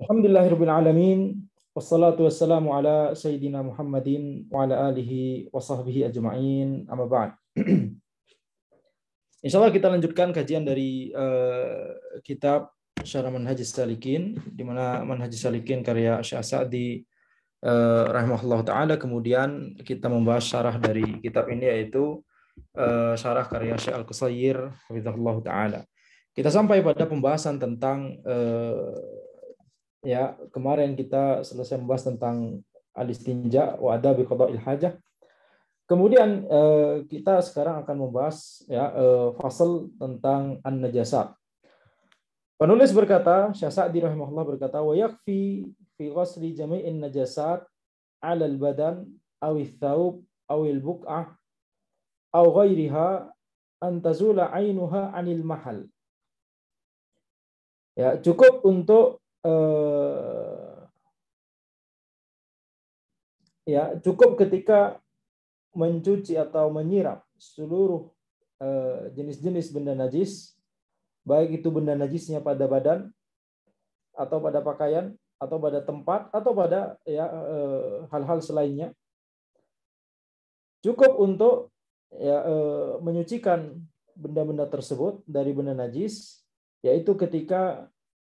Alhamdulillahirabbil alamin wassalatu wassalamu ala sayyidina Muhammadin wa ala alihi wa sahbihi ajma'in amma ba'd. Insyaallah kita lanjutkan kajian dari kitab Syarah Manhajis Salikin, di mana Manhajis Salikin karya Syekh Sa'di rahimahullah taala. Kemudian kita membahas syarah dari kitab ini, yaitu syarah karya Syekh Al-Qusair hafizahullah taala. Kita sampai pada pembahasan tentang ya, kemarin kita selesai membahas tentang al-istinja wa adabi qada'il hajah. Kemudian kita sekarang akan membahas ya fasal tentang an-najasat. Penulis berkata, Syekh Sa'di rahimahullah berkata, wa yakfi fi ghasli jami'in najasat 'ala al-badan aw ats-thawb aw al-buq'ah aw ghairiha an tazula 'ainuha 'anil mahal. Ya, cukup untuk ya cukup ketika mencuci atau menyiram seluruh jenis-jenis benda najis, baik itu benda najisnya pada badan atau pada pakaian atau pada tempat atau pada ya hal-hal selainnya, cukup untuk ya menyucikan benda-benda tersebut dari benda najis, yaitu ketika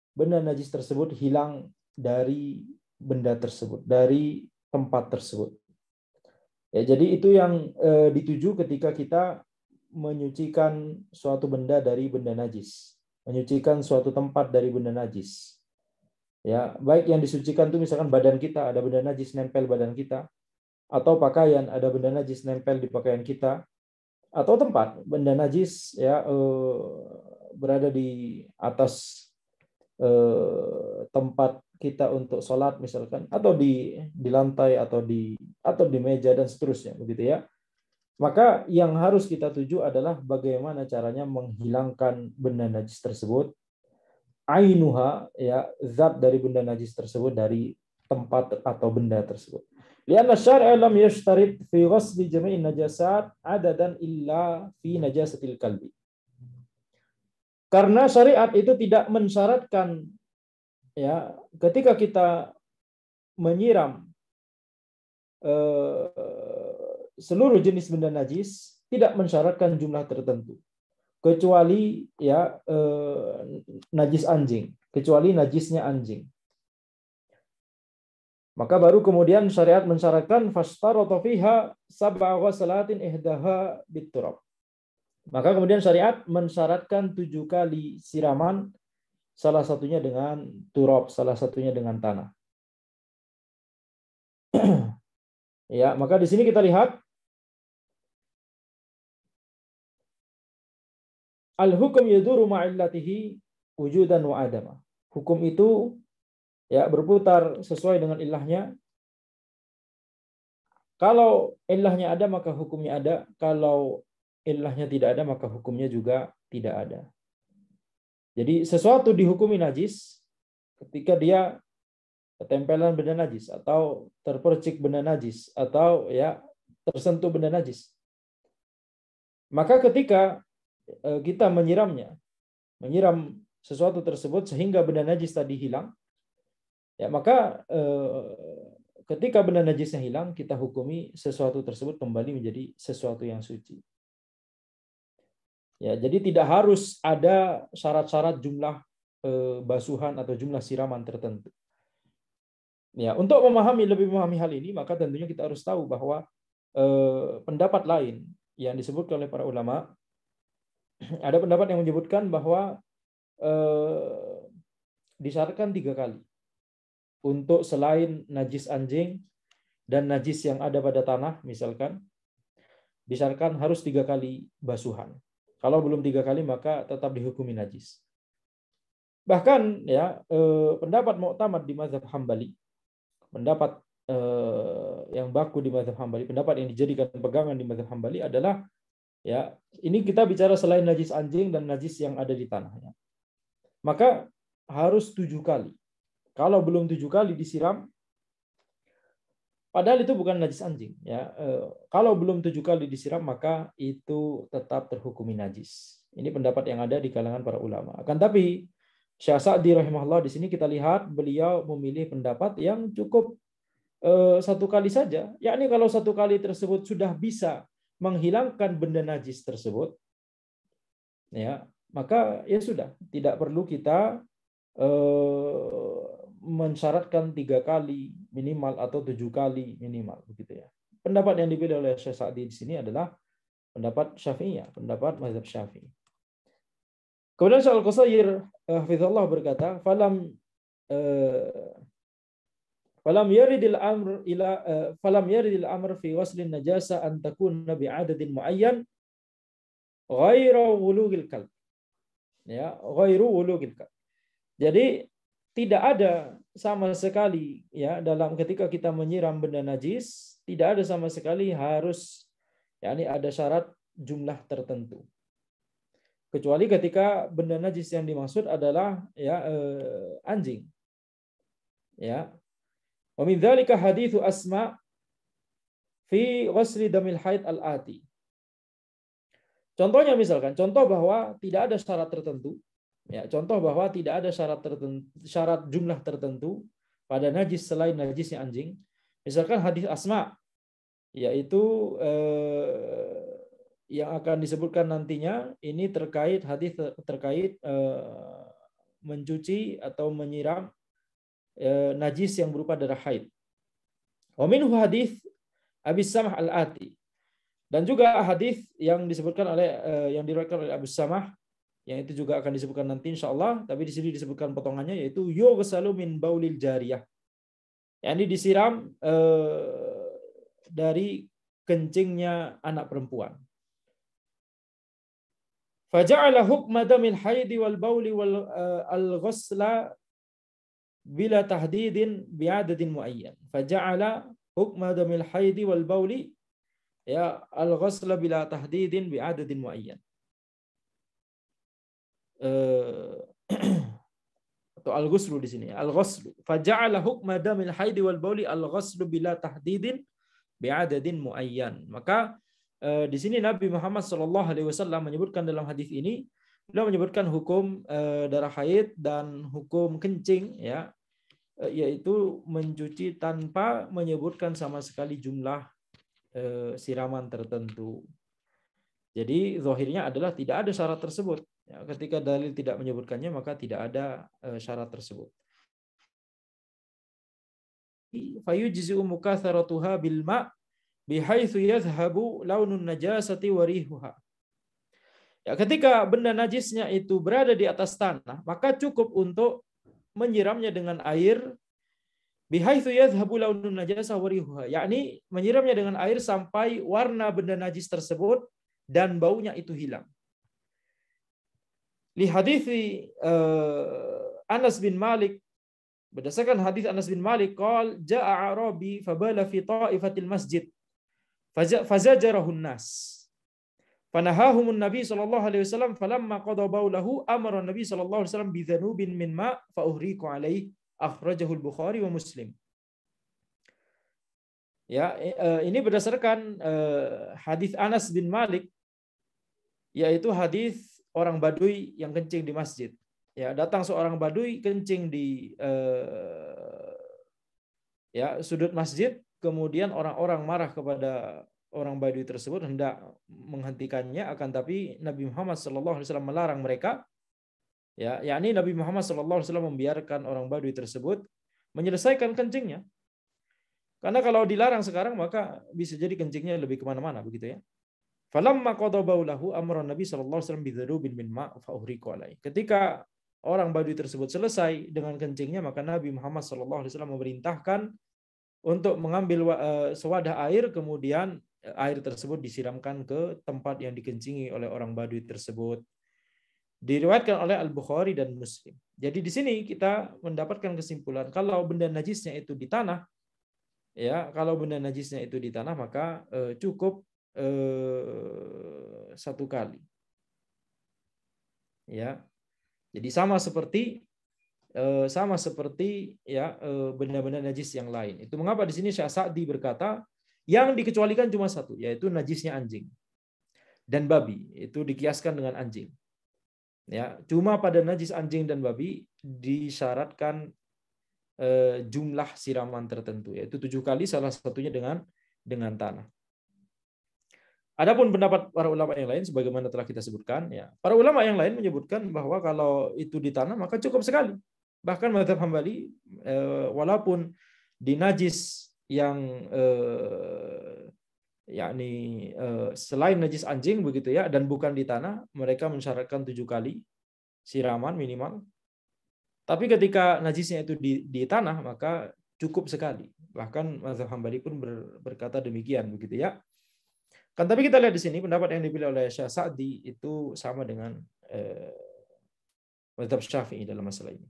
benda najis tersebut hilang dari benda tersebut, dari tempat tersebut. Ya, jadi itu yang dituju ketika kita menyucikan suatu benda dari benda najis, menyucikan suatu tempat dari benda najis. Ya, baik yang disucikan itu misalkan badan kita, ada benda najis nempel badan kita, atau pakaian, ada benda najis nempel di pakaian kita, atau tempat benda najis ya berada di atas tempat kita untuk sholat misalkan, atau di lantai atau di meja dan seterusnya, begitu ya. Maka yang harus kita tuju adalah bagaimana caranya menghilangkan benda najis tersebut, ainuha ya, zat dari benda najis tersebut dari tempat atau benda tersebut. Lianna syar'a lam yashtarit fi ghasli jami'in najasat adadan illa fi najasatil qalbi. Karena syariat itu tidak mensyaratkan ya ketika kita menyiram seluruh jenis benda najis, tidak mensyaratkan jumlah tertentu, kecuali ya najis anjing, kecuali najisnya anjing. Maka baru kemudian syariat mensyaratkan fashtarata fiha sab'a ghasalatin ihdaha biturab. Maka kemudian syariat mensyaratkan 7 kali siraman, salah satunya dengan turab, salah satunya dengan tanah. Ya, maka di sini kita lihat al-hukum yaduru ma'illatihi wujudan wa adama. Hukum itu ya berputar sesuai dengan ilahnya. Kalau ilahnya ada maka hukumnya ada, kalau ilahnya tidak ada maka hukumnya juga tidak ada. Jadi sesuatu dihukumi najis ketika dia ketempelan benda najis atau terpercik benda najis atau ya tersentuh benda najis. Maka ketika kita menyiram sesuatu tersebut sehingga benda najis tadi hilang, ya maka ketika benda najisnya hilang, kita hukumi sesuatu tersebut kembali menjadi sesuatu yang suci. Ya, jadi tidak harus ada syarat-syarat jumlah basuhan atau jumlah siraman tertentu. Ya, untuk lebih memahami hal ini, maka tentunya kita harus tahu bahwa pendapat lain yang disebutkan oleh para ulama, ada pendapat yang menyebutkan bahwa disyaratkan 3 kali untuk selain najis anjing dan najis yang ada pada tanah, misalkan, disyaratkan harus 3 kali basuhan. Kalau belum 3 kali maka tetap dihukumi najis. Bahkan ya pendapat mu'tamad di mazhab Hambali, pendapat yang baku di mazhab Hambali, pendapat yang dijadikan pegangan di mazhab Hambali adalah ya ini kita bicara selain najis anjing dan najis yang ada di tanahnya. Maka harus 7 kali. Kalau belum 7 kali disiram, padahal itu bukan najis anjing ya. Kalau belum 7 kali disiram maka itu tetap terhukumi najis. Ini pendapat yang ada di kalangan para ulama. Akan tapi Syekh Sa'di rahimahullah di sini kita lihat beliau memilih pendapat yang cukup satu kali saja. Yakni kalau satu kali tersebut sudah bisa menghilangkan benda najis tersebut, ya maka ya sudah, tidak perlu kita mensyaratkan 3 kali minimal atau 7 kali minimal, begitu ya. Pendapat yang dipilih oleh Syekh Sa'di di sini adalah pendapat Syafi'iyah, pendapat mazhab Syafi'i. Kemudian Syekh Al-Qusayr hafizallah berkata, falam yaridil amr fi waslin najasa an takuna bi'adadin muayyan ghairu wulughil kalb. Ya, ghairu wulughil kalb. Jadi tidak ada sama sekali ya dalam ketika kita menyiram benda najis, tidak ada sama sekali harus yakni ada syarat jumlah tertentu. Kecuali ketika benda najis yang dimaksud adalah ya anjing. Ya. Wa min dzalika haditsu Asma fi ghusli damil haid al-ati. Contohnya misalkan, contoh bahwa tidak ada syarat tertentu. Ya, contoh bahwa tidak ada syarat jumlah tertentu pada najis selain najisnya anjing. Misalkan hadis Asma, yaitu yang akan disebutkan nantinya ini terkait hadis terkait mencuci atau menyiram najis yang berupa darah haid. Wa minhu hadis Abi Samah al-Ati. Dan juga hadis yang disebutkan oleh yang diriwayatkan oleh Abu Samah, yang itu juga akan disebutkan nanti insyaallah, tapi di sini disebutkan potongannya, yaitu yughsalu min baulil jariyah. Yang ini disiram dari kencingnya anak perempuan. Faja'ala hukma damil haidi wal bauli wal al-ghusla bila tahdidin bi'adadin muayyan. Faja'ala hukma damil haidi wal bauli ya al-ghusla bila tahdidin bi'adadin muayyan. Atau al-ghuslu di sini, al-ghuslu. Faja'ala hukma damil haidi wal bauli al-ghuslu bila tahdidin bi'adadin muayyan. Maka di sini Nabi Muhammad SAW menyebutkan dalam hadis ini, beliau menyebutkan hukum darah haid dan hukum kencing, ya, yaitu mencuci tanpa menyebutkan sama sekali jumlah siraman tertentu. Jadi zahirnya adalah tidak ada syarat tersebut. Ya, ketika dalil tidak menyebutkannya maka tidak ada syarat tersebut. Fayujzi'u mukatsaratuha bil ma' bihaitsu yadhhabu launun najasati wa rihuha. Ya, ketika benda najisnya itu berada di atas tanah, maka cukup untuk menyiramnya dengan air bihaitsu yadhhabu launun najasa wa rihuha, yakni menyiramnya dengan air sampai warna benda najis tersebut dan baunya itu hilang. Li hadithi Anas bin Malik, berdasarkan hadis Anas bin Malik, qala jaa'a Arabi fabala fi ta'ifatil masjid fazajarahun nas. Fanahahumun Nabi sallallahu alaihi wasallam falamma qada baulahu amara Nabi sallallahu alaihi wasallam bi dzanubin min ma fa uhriqu alaihi, akhrajahu al-Bukhari wa Muslim. Ya, ini berdasarkan hadis Anas bin Malik, yaitu hadis orang Baduy yang kencing di masjid. Ya, datang seorang Baduy kencing di sudut masjid. Kemudian orang-orang marah kepada orang Baduy tersebut, hendak menghentikannya, akan tapi Nabi Muhammad SAW melarang mereka. Ya, yakni Nabi Muhammad SAW membiarkan orang Baduy tersebut menyelesaikan kencingnya. Karena kalau dilarang sekarang maka bisa jadi kencingnya lebih kemana-mana, begitu ya. Falamma qada baulahu amara Nabi SAW bidzarubin min ma' fa uhriqu alaihi. Ketika orang Baduy tersebut selesai dengan kencingnya, maka Nabi Muhammad SAW memerintahkan untuk mengambil sewadah air, kemudian air tersebut disiramkan ke tempat yang dikencingi oleh orang Baduy tersebut. Diriwayatkan oleh Al-Bukhari dan Muslim. Jadi di sini kita mendapatkan kesimpulan, kalau benda najisnya itu di tanah, ya, kalau benda najisnya itu di tanah maka cukup satu kali. Ya. Jadi sama seperti ya benda-benda najis yang lain. Itu mengapa di sini Syekh Sa'di berkata yang dikecualikan cuma satu, yaitu najisnya anjing dan babi. Itu dikiaskan dengan anjing. Ya, cuma pada najis anjing dan babi disyaratkan jumlah siraman tertentu, yaitu 7 kali, salah satunya dengan tanah. Adapun pendapat para ulama yang lain, sebagaimana telah kita sebutkan, ya, para ulama yang lain menyebutkan bahwa kalau itu di tanah maka cukup sekali. Bahkan mazhab Hambali, walaupun di najis yang yakni selain najis anjing begitu ya, dan bukan di tanah, mereka mensyaratkan 7 kali siraman minimal. Tapi ketika najisnya itu di tanah maka cukup sekali. Bahkan mazhab Hambali pun berkata demikian begitu ya. Kan tapi kita lihat di sini pendapat yang dipilih oleh Syekh Sa'di itu sama dengan mazhab Syafi'i dalam masalah ini.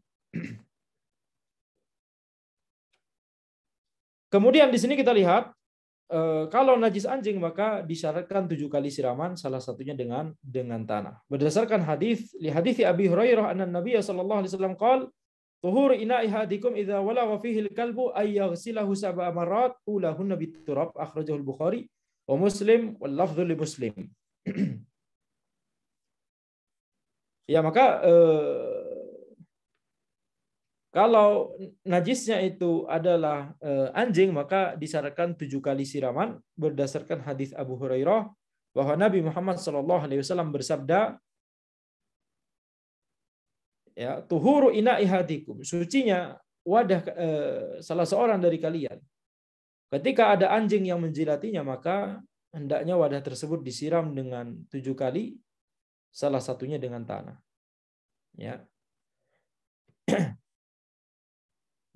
Kemudian di sini kita lihat kalau najis anjing maka disyaratkan 7 kali siraman, salah satunya dengan tanah. Berdasarkan hadis Abi Hurairah anna Nabi sallallahu alaihi wasallam qala tuhur ina'i hadikum idza walagha fihi al-kalbu ay yaghsilahu sab'a marrat ulahunna bit-turab, akhrajahu al-Bukhari wa Muslim wal lafdhu li Muslim. Ya, maka kalau najisnya itu adalah anjing, maka disyaratkan 7 kali siraman berdasarkan hadis Abu Hurairah bahwa Nabi Muhammad SAW bersabda, ya, tuhuru ina'i hadikum, sucinya wadah salah seorang dari kalian. Ketika ada anjing yang menjilatinya, maka hendaknya wadah tersebut disiram dengan 7 kali, salah satunya dengan tanah. Ya.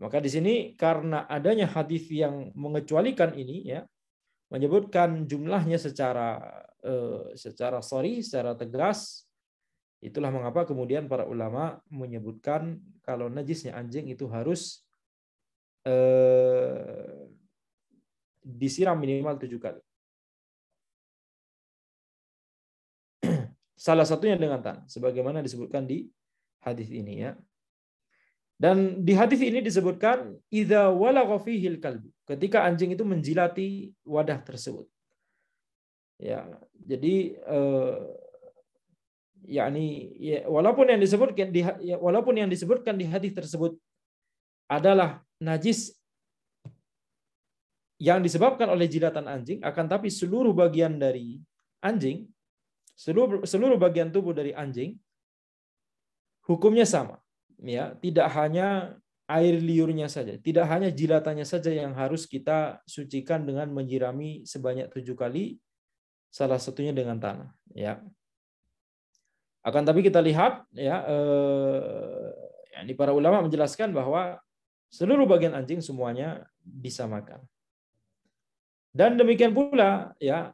Maka di sini karena adanya hadis yang mengecualikan ini, ya, menyebutkan jumlahnya secara sharih, secara tegas, itulah mengapa kemudian para ulama menyebutkan kalau najisnya anjing itu harus disiram minimal 7 kali. Salah satunya dengan tanah, sebagaimana disebutkan di hadis ini, ya. Dan di hadis ini disebutkan idza walagha fihil kalbu, ketika anjing itu menjilati wadah tersebut. Ya, jadi yakni ya, walaupun yang disebutkan di hadis tersebut adalah najis yang disebabkan oleh jilatan anjing, akan tapi seluruh bagian dari anjing, seluruh bagian tubuh dari anjing hukumnya sama. Ya, tidak hanya air liurnya saja, tidak hanya jilatannya saja yang harus kita sucikan dengan menyirami sebanyak 7 kali, salah satunya dengan tanah. Ya, akan tapi kita lihat, ya, ini para ulama menjelaskan bahwa seluruh bagian anjing semuanya disamakan. Dan demikian pula, ya,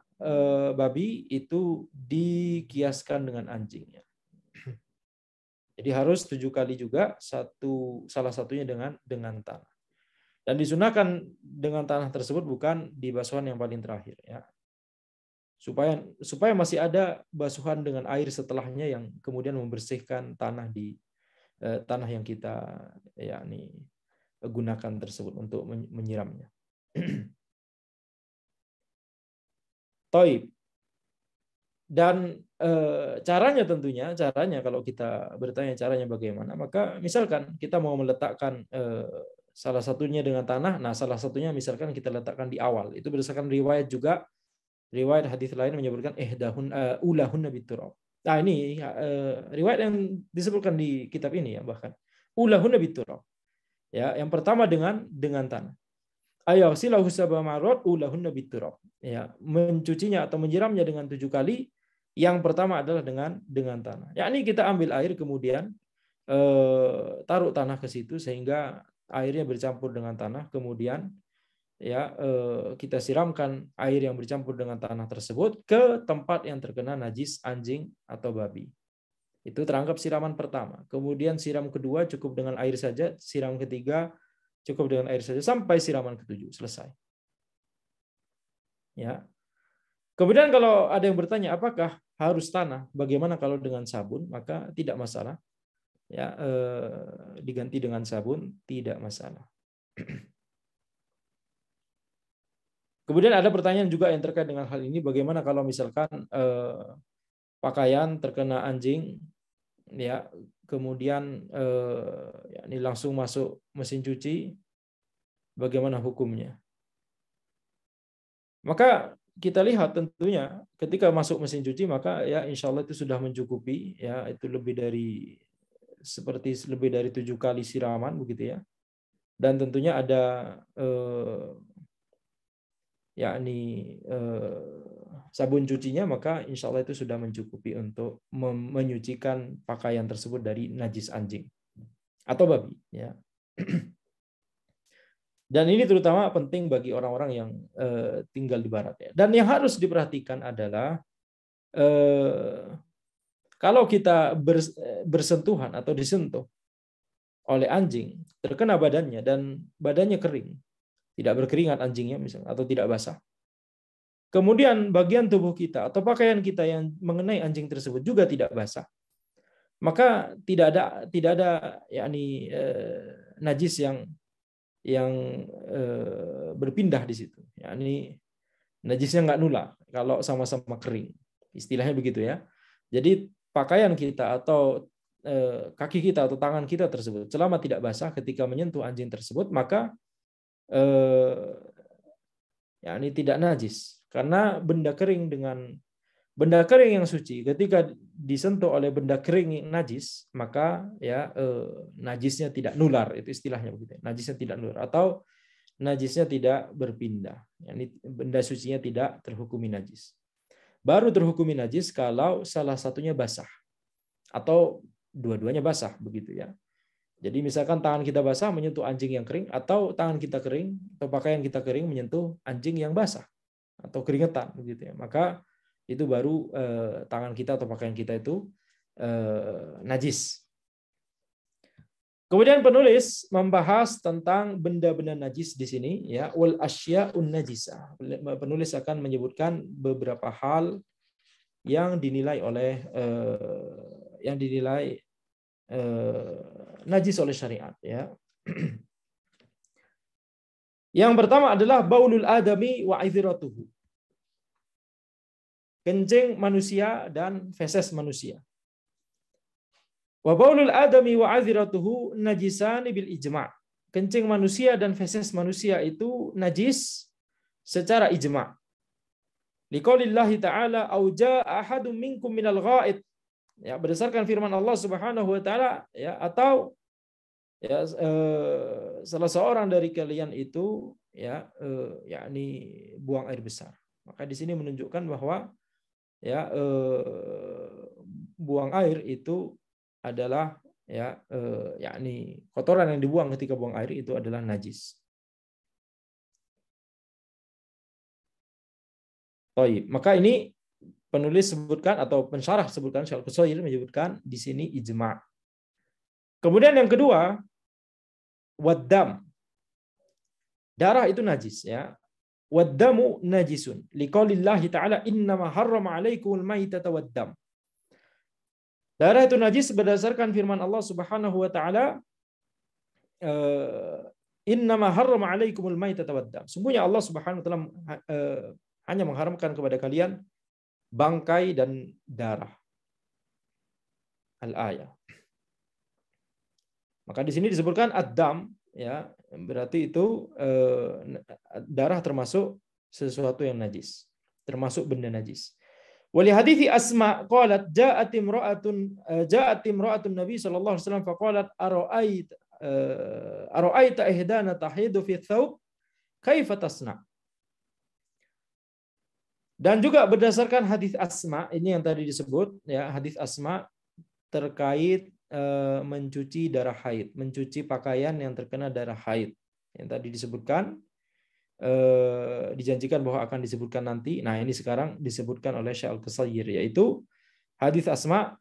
babi itu dikiaskan dengan anjing. Ya. Jadi harus 7 kali juga, salah satunya dengan tanah. Dan disunahkan dengan tanah tersebut bukan di basuhan yang paling terakhir, ya. Supaya masih ada basuhan dengan air setelahnya yang kemudian membersihkan tanah tanah yang kita yakni gunakan tersebut untuk menyiramnya. Taib. Dan caranya kalau kita bertanya caranya bagaimana, maka misalkan kita mau meletakkan salah satunya dengan tanah, nah salah satunya misalkan kita letakkan di awal, itu berdasarkan riwayat juga, riwayat hadis lain menyebutkan ulahunna biturab. Nah ini riwayat yang disebutkan di kitab ini, ya, bahkan ulahunna biturab, ya, yang pertama dengan tanah. Ayasilahu sab'a marrat ulahunna biturab, ya, mencucinya atau menyiramnya dengan 7 kali. Yang pertama adalah dengan tanah. Yakni kita ambil air kemudian taruh tanah ke situ sehingga airnya bercampur dengan tanah, kemudian, ya, kita siramkan air yang bercampur dengan tanah tersebut ke tempat yang terkena najis anjing atau babi. Itu teranggap siraman pertama. Kemudian siram kedua cukup dengan air saja, siram ketiga cukup dengan air saja sampai siraman ketujuh selesai. Ya. Kemudian kalau ada yang bertanya apakah harus tanah, bagaimana kalau dengan sabun? Maka tidak masalah. Ya, diganti dengan sabun tidak masalah. Kemudian ada pertanyaan juga yang terkait dengan hal ini, bagaimana kalau misalkan pakaian terkena anjing, ya kemudian ini langsung masuk mesin cuci, bagaimana hukumnya? Maka kita lihat tentunya ketika masuk mesin cuci maka ya insya Allah itu sudah mencukupi, ya itu lebih dari 7 kali siraman begitu ya, dan tentunya ada sabun cucinya, maka insya Allah itu sudah mencukupi untuk menyucikan pakaian tersebut dari najis anjing atau babi ya. Dan ini terutama penting bagi orang-orang yang tinggal di barat ya. Dan yang harus diperhatikan adalah kalau kita bersentuhan atau disentuh oleh anjing, terkena badannya dan badannya kering, tidak berkeringat anjingnya misalnya, atau tidak basah. Kemudian bagian tubuh kita atau pakaian kita yang mengenai anjing tersebut juga tidak basah, maka tidak ada najis yang berpindah di situ. Yakni najisnya nggak nular kalau sama-sama kering. Istilahnya begitu ya. Jadi pakaian kita atau kaki kita atau tangan kita tersebut selama tidak basah ketika menyentuh anjing tersebut, maka ini tidak najis, karena benda kering yang suci ketika disentuh oleh benda kering yang najis, maka najisnya tidak nular, itu istilahnya begitu. Najisnya tidak nular atau najisnya tidak berpindah. Yani benda sucinya tidak terhukumi najis. Baru terhukumi najis kalau salah satunya basah atau dua-duanya basah begitu ya. Jadi misalkan tangan kita basah menyentuh anjing yang kering, atau tangan kita kering atau pakaian kita kering menyentuh anjing yang basah atau keringetan begitu ya. Maka itu baru tangan kita atau pakaian kita itu najis. Kemudian penulis membahas tentang benda-benda najis di sini ya, wal asya'un najisah. Penulis akan menyebutkan beberapa hal yang dinilai najis oleh syariat ya. Yang pertama adalah baulul adami wa idhratuhu. Kencing manusia dan feses manusia. Wa baulul adami wa idhratuhu najisani bil ijma'. Kencing manusia dan feses manusia itu najis secara ijma'. Liqaulillahi ta'ala au jaa ahadum minkum minal ghaid. Ya, berdasarkan firman Allah Subhanahu wa taala ya, atau ya salah seorang dari kalian itu yakni buang air besar. Maka di sini menunjukkan bahwa buang air itu adalah yakni kotoran yang dibuang ketika buang air itu adalah najis. Maka ini penulis sebutkan atau pensyarah sebutkan, Syekh Al-Qusayri menyebutkan di sini ijma'. Kemudian yang kedua, waddam. Darah itu najis ya. Waddamu najisun. Liqaulillahi ta'ala innama harrama 'alaikumul maitata waddam. Darah itu najis berdasarkan firman Allah Subhanahu wa taala, innama harrama 'alaikumul maitata waddam. Sungguhnya Allah Subhanahu wa taala hanya mengharamkan kepada kalian bangkai dan darah. Al-ayah. Maka di sini disebutkan ad-dam ya, berarti itu darah termasuk sesuatu yang najis, termasuk benda najis. Wali hadithi Asma qalat ja'at imra'atun Nabi sallallahu alaihi wasallam faqalat ara'aita ihdana tahidu fi thawb kaifa tasna'. Dan juga berdasarkan hadis Asma, ini yang tadi disebut ya, hadis Asma terkait mencuci darah haid, mencuci pakaian yang terkena darah haid. Yang tadi disebutkan dijanjikan bahwa akan disebutkan nanti. Nah, ini sekarang disebutkan oleh Syekh Al-Qusayri, yaitu hadis Asma,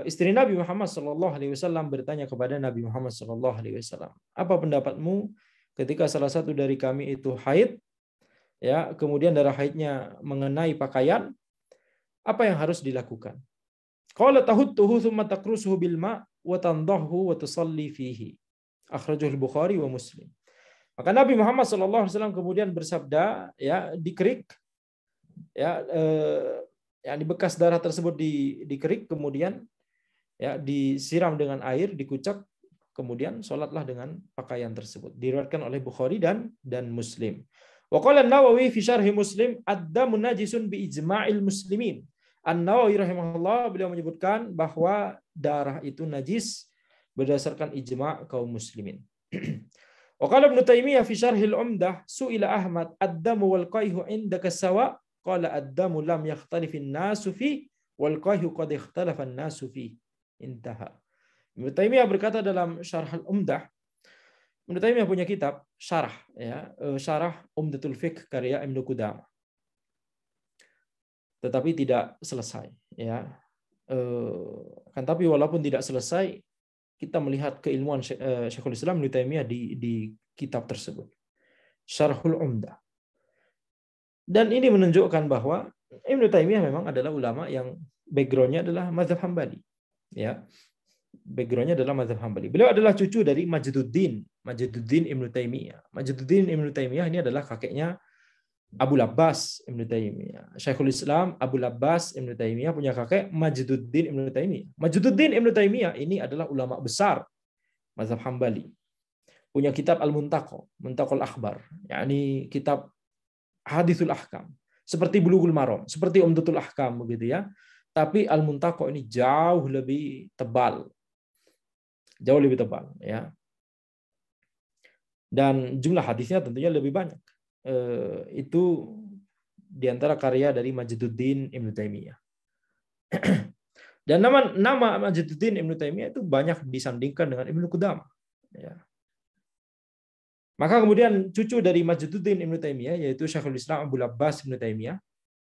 istri Nabi Muhammad SAW bertanya kepada Nabi Muhammad SAW, apa pendapatmu ketika salah satu dari kami itu haid, ya, kemudian darah haidnya mengenai pakaian, apa yang harus dilakukan? Qala tahuttuhu thumma takrusuhu bil ma' wa tandahu wa tusalli fihi. Akhrajahu al-Bukhari wa Muslim. Maka Nabi Muhammad SAW kemudian bersabda, ya, dikerik, ya, di bekas darah tersebut dikerik, kemudian ya, disiram dengan air, dikucek, kemudian sholatlah dengan pakaian tersebut. Diriwayatkan oleh Bukhari dan Muslim. Wa qala An-Nawawi fi syarh Muslim ad-damu najisun bi ijma'il muslimin. An-Nawawi rahimahullah, beliau menyebutkan bahwa darah itu najis berdasarkan ijma' kaum muslimin. Wa qala Ibnu Taimiyah fi syarhil Umdah su'ila Ahmad ad-damu wal qayhu indaka sawa qala ad-damu lam yakhtalifin nasu fi wal qayhu qad ikhtalafa an-nasu fi. Intaha. Ibnu Taimiyah berkata dalam Syarh Al-Umdah, Ibnu Taimiyah punya kitab syarah, ya, syarah Umdatul Fiqh karya Ibnu Qudamah. Tetapi tidak selesai, ya. Kan tapi walaupun tidak selesai, kita melihat keilmuan Syekhul Islam Ibnu Taimiyah di kitab tersebut. Syarhul Umdah. Dan ini menunjukkan bahwa Ibnu Taimiyah memang adalah ulama yang background-nya adalah mazhab Hambali. Ya. Background-nya adalah mazhab Hambali. Beliau adalah cucu dari Majduddin Ibnu Taimiyah. Majduddin Ibnu Taimiyah ini adalah kakeknya Abu Abbas Ibnu Taimiyah. Syekhul Islam Abu Abbas Ibnu Taimiyah punya kakek Majduddin Ibnu Taimiyah. Majduddin Ibnu Taimiyah ini adalah ulama besar mazhab Hambali. Punya kitab Muntaqal Akhbar, yakni kitab Hadithul Ahkam. Seperti Bulughul Maram, seperti Umdatul Ahkam begitu ya. Tapi Al-Muntaqa ini jauh lebih tebal. Jauh lebih tebal, ya. Dan jumlah hadisnya tentunya lebih banyak. Itu diantara karya dari Majduddin Ibnu Taimiyah. Dan nama Majduddin Ibnu Taimiyah itu banyak disandingkan dengan Ibnu Qudamah. Ya. Maka kemudian cucu dari Majduddin Ibnu Taimiyah, yaitu Syekhul Islam Abu Abbas Ibnu Taimiyah,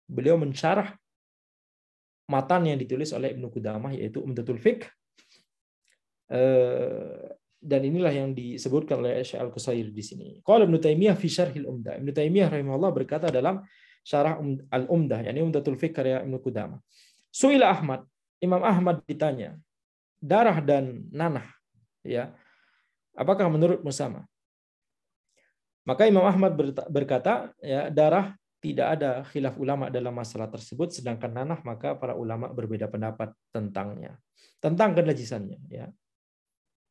beliau mensyarah matan yang ditulis oleh Ibnu Qudamah, yaitu Umdatul Fiqh. Dan inilah yang disebutkan oleh Syekh Al-Qusairi di sini. Qala Ibnu Taimiyah fi Syarhil Umdah. Ibnu Taimiyah rahimahullah berkata dalam Syarah Al-Umdah, yakni Umdatul Fiqh karya Ibnu Qudamah. Su'ila Ahmad, Imam Ahmad ditanya, darah dan nanah, ya, apakah menurutmu sama? Maka Imam Ahmad berkata, ya, darah tidak ada khilaf ulama dalam masalah tersebut, sedangkan nanah maka para ulama berbeda pendapat tentangnya, tentang kenajisannya, ya.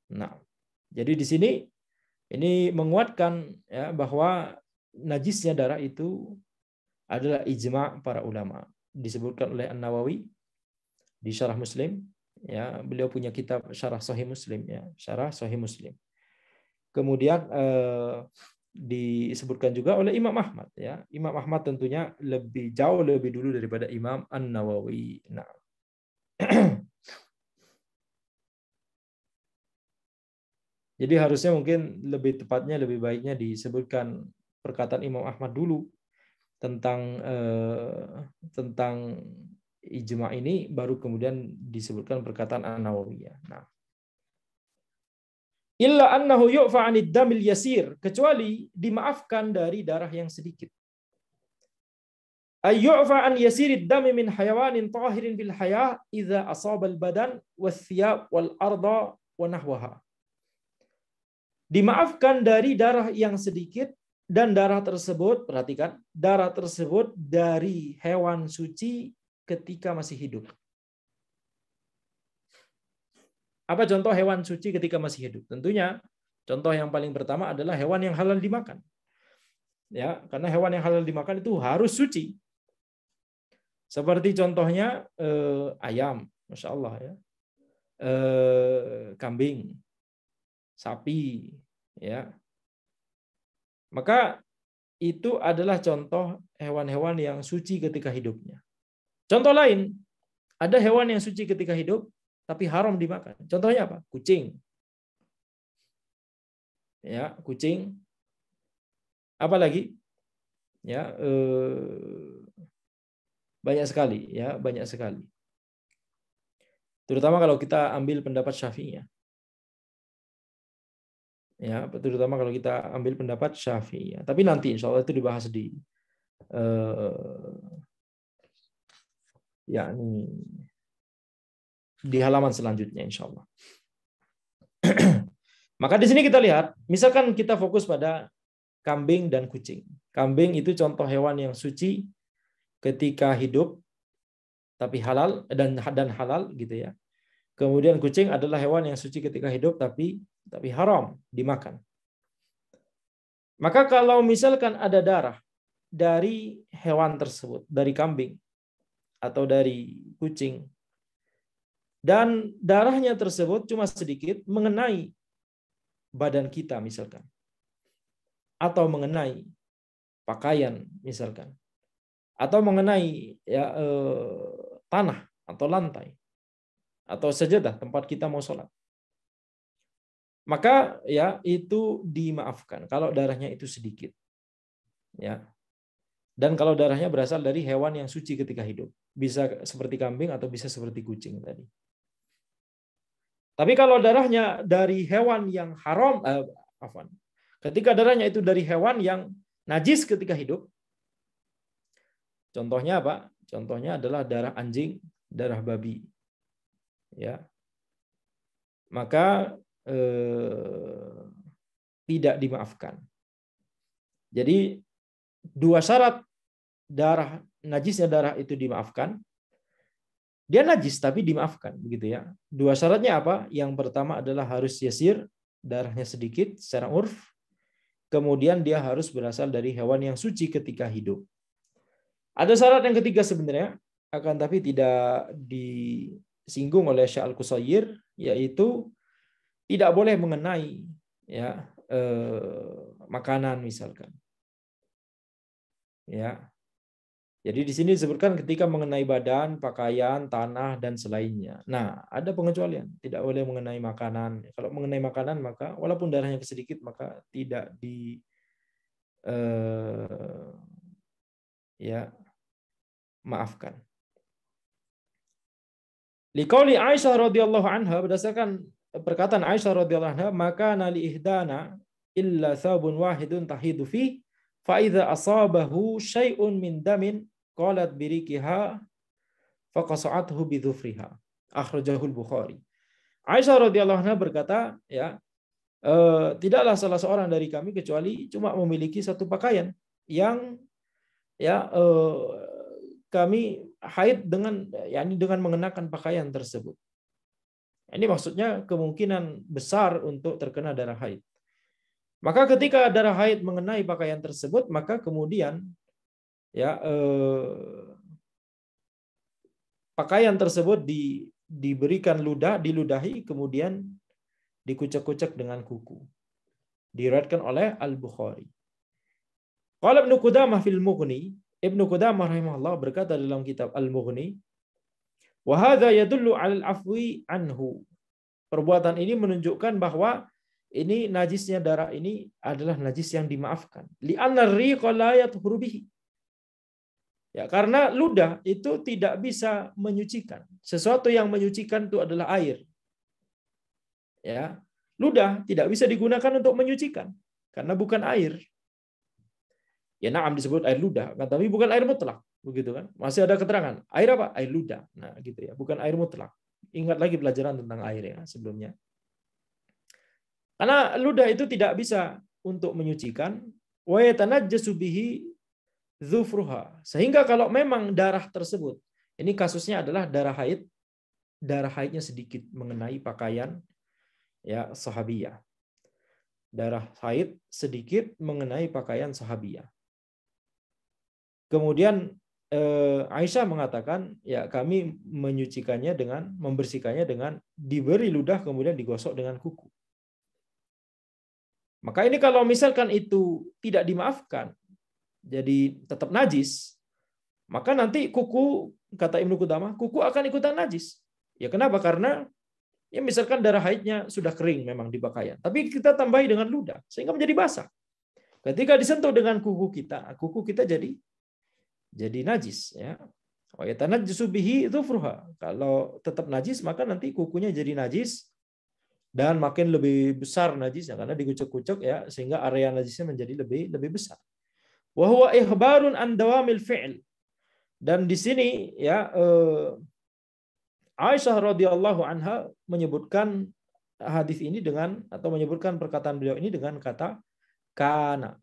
Nah, jadi di sini ini menguatkan, ya, bahwa najisnya darah itu adalah ijma' para ulama. Disebutkan oleh An-Nawawi di Syarah Muslim, ya, beliau punya kitab Syarah Sahih Muslim, ya, Syarah Sahih Muslim. Kemudian disebutkan juga oleh Imam Ahmad, ya. Imam Ahmad tentunya jauh lebih dulu daripada Imam An-Nawawi. Nah. Jadi harusnya mungkin lebih tepatnya, lebih baiknya disebutkan perkataan Imam Ahmad dulu tentang ijma ini, baru kemudian disebutkan perkataan An-Nawawi. Nah. Illa annahu yu'fa 'anid damil yasir, kecuali dimaafkan dari darah yang sedikit. Ay yu'fa an yasirid dami min hayawanin tahirin bil haya idza asaba al badan was thiyab wal arda wa nahwaha. Dimaafkan dari darah yang sedikit, dan darah tersebut, perhatikan, darah tersebut dari hewan suci ketika masih hidup. Apa contoh hewan suci ketika masih hidup? Tentunya contoh yang paling pertama adalah hewan yang halal dimakan. Ya, karena hewan yang halal dimakan itu harus suci. Seperti contohnya ayam, Masya Allah, ya. Kambing, sapi, ya. Maka itu adalah contoh hewan-hewan yang suci ketika hidupnya. Contoh lain, ada hewan yang suci ketika hidup tapi haram dimakan. Contohnya apa? Kucing. Ya, kucing. Apa lagi? Ya, banyak sekali, ya, banyak sekali. Terutama kalau kita ambil pendapat Syafi'iyah. Ya, terutama kalau kita ambil pendapat Syafi'iyah. Tapi nanti insya Allah itu dibahas di di halaman selanjutnya insya Allah. Maka di sini kita lihat, misalkan kita fokus pada kambing dan kucing. Kambing itu contoh hewan yang suci ketika hidup, tapi halal dan halal gitu ya. Kemudian kucing adalah hewan yang suci ketika hidup tapi haram dimakan. Maka kalau misalkan ada darah dari hewan tersebut, dari kambing atau dari kucing, dan darahnya tersebut cuma sedikit mengenai badan kita misalkan, atau mengenai pakaian misalkan, atau mengenai tanah atau lantai, atau sajadah tempat kita mau sholat, maka ya itu dimaafkan kalau darahnya itu sedikit, ya. Dan kalau darahnya berasal dari hewan yang suci ketika hidup, bisa seperti kambing atau bisa seperti kucing tadi. Tapi kalau darahnya dari hewan yang haram, ketika darahnya itu dari hewan yang najis ketika hidup, contohnya apa? Contohnya adalah darah anjing, darah babi, ya. Maka tidak dimaafkan. Jadi dua syarat najisnya darah itu dimaafkan. Dia najis tapi dimaafkan, begitu ya. Dua syaratnya apa? Yang pertama adalah harus yasir, darahnya sedikit secara urf. Kemudian dia harus berasal dari hewan yang suci ketika hidup. Ada syarat yang ketiga sebenarnya, akan tapi tidak disinggung oleh Syekh Al-Qusair, yaitu tidak boleh mengenai ya makanan misalkan. Ya. Jadi di sini disebutkan ketika mengenai badan, pakaian, tanah dan selainnya. Nah, ada pengecualian, tidak boleh mengenai makanan. Kalau mengenai makanan maka walaupun darahnya sedikit maka tidak maafkan. Liqauli Aisyah radhiyallahu anha, berdasarkan perkataan Aisyah radhiyallahu anha, maka nali ihdana illa sabun wahidun tahidu fi fa idza asabahu syai'un min damin qalat birikiha faqasa'athu bidhufriha. Akhrajahul Bukhari. Aisyah radhiyallahu anha berkata, ya, tidaklah salah seorang dari kami kecuali cuma memiliki satu pakaian yang ya kami haid dengan mengenakan pakaian tersebut. Ini maksudnya kemungkinan besar untuk terkena darah haid. Maka ketika darah haid mengenai pakaian tersebut, maka kemudian ya pakaian tersebut diberikan diludahi, kemudian dikucek-kucek dengan kuku. Diriwayatkan oleh Al-Bukhari. Qala Ibnu Qudamah fil Mughni, Ibnu Qudamah rahimahullah berkata dalam kitab Al-Mughni, wa hadza yadullu 'alal afwi anhu. Perbuatan ini menunjukkan bahwa ini najisnya darah ini adalah najis yang dimaafkan. Li'anna ar-riqa la yathuru bihi. Ya, karena ludah itu tidak bisa menyucikan. Sesuatu yang menyucikan itu adalah air. Ya, ludah tidak bisa digunakan untuk menyucikan karena bukan air. Ya, na'am disebut air ludah, tapi bukan air mutlak, begitu kan? Masih ada keterangan. Air apa? Air ludah. Nah, gitu ya, bukan air mutlak. Ingat lagi pelajaran tentang air ya sebelumnya. Karena ludah itu tidak bisa untuk menyucikan, wa yatanajjasu bihi dzufruha. Sehingga kalau memang darah tersebut, ini kasusnya adalah darah haidnya sedikit mengenai pakaian ya sahabiyah. Darah haid sedikit mengenai pakaian sahabiyah. Kemudian Aisyah mengatakan, ya kami menyucikannya dengan membersihkannya dengan diberi ludah kemudian digosok dengan kuku. Maka ini kalau misalkan itu tidak dimaafkan, jadi tetap najis, maka nanti kuku, kata Ibnu Qudamah, kuku akan ikutan najis. Ya kenapa? Karena ya misalkan darah haidnya sudah kering memang di pakaian, tapi kita tambahi dengan ludah sehingga menjadi basah. Ketika disentuh dengan kuku kita jadi najis, ya. Wa yatanajjasu bihi dzufruha. Kalau tetap najis maka nanti kukunya jadi najis dan makin lebih besar najisnya karena dikucek-kucek ya sehingga area najisnya menjadi lebih besar. Wa huwa ihbarun an dawamil fi'l. Dan di sini ya Aisyah radhiyallahu anha menyebutkan hadis ini menyebutkan perkataan beliau ini dengan kata kana.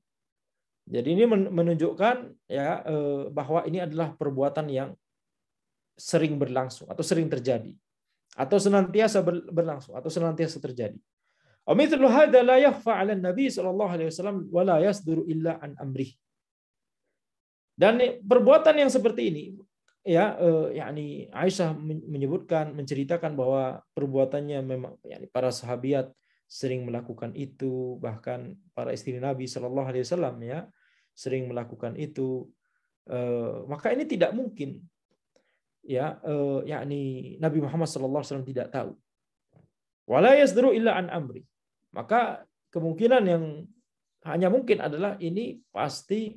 Jadi ini menunjukkan ya bahwa ini adalah perbuatan yang sering berlangsung atau sering terjadi. atau senantiasa berlangsung atau senantiasa terjadi. Amithlu hadza la yakhfa 'ala Nabi sallallahu alaihi wasallam wa la yasduru illa an amrih. Dan perbuatan yang seperti ini ya yakni Aisyah menyebutkan menceritakan bahwa perbuatannya memang yakni para sahabiat sering melakukan itu, bahkan para istri Nabi sallallahu alaihi wasallam ya sering melakukan itu. Maka ini tidak mungkin ya yakni Nabi Muhammad sallallahu alaihi wasallam tidak tahu. Wala yasduru illa an amri. Maka kemungkinan yang hanya mungkin adalah ini pasti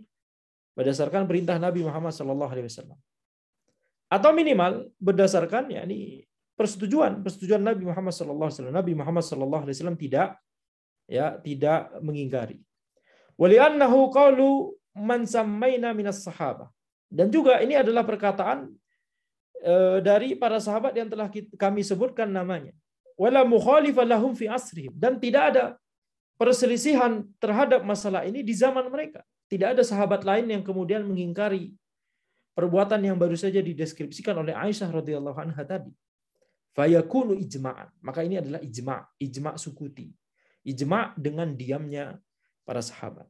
berdasarkan perintah Nabi Muhammad sallallahu alaihi wasallam. Atau minimal berdasarkan yakni persetujuan Nabi Muhammad sallallahu alaihi wasallam. Nabi Muhammad sallallahu alaihi wasallam tidak mengingkari. Wali'annahu qaulu man sammaina minas sahabah. Dan juga ini adalah perkataan dari para sahabat yang telah kami sebutkan namanya. Wala mukhalifa lahum fi asrihim, dan tidak ada perselisihan terhadap masalah ini di zaman mereka. Tidak ada sahabat lain yang kemudian mengingkari perbuatan yang baru saja dideskripsikan oleh Aisyah radhiyallahu anha tadi. Fayakunu ijma'an. Maka ini adalah ijma' sukuti. Ijma' dengan diamnya para sahabat.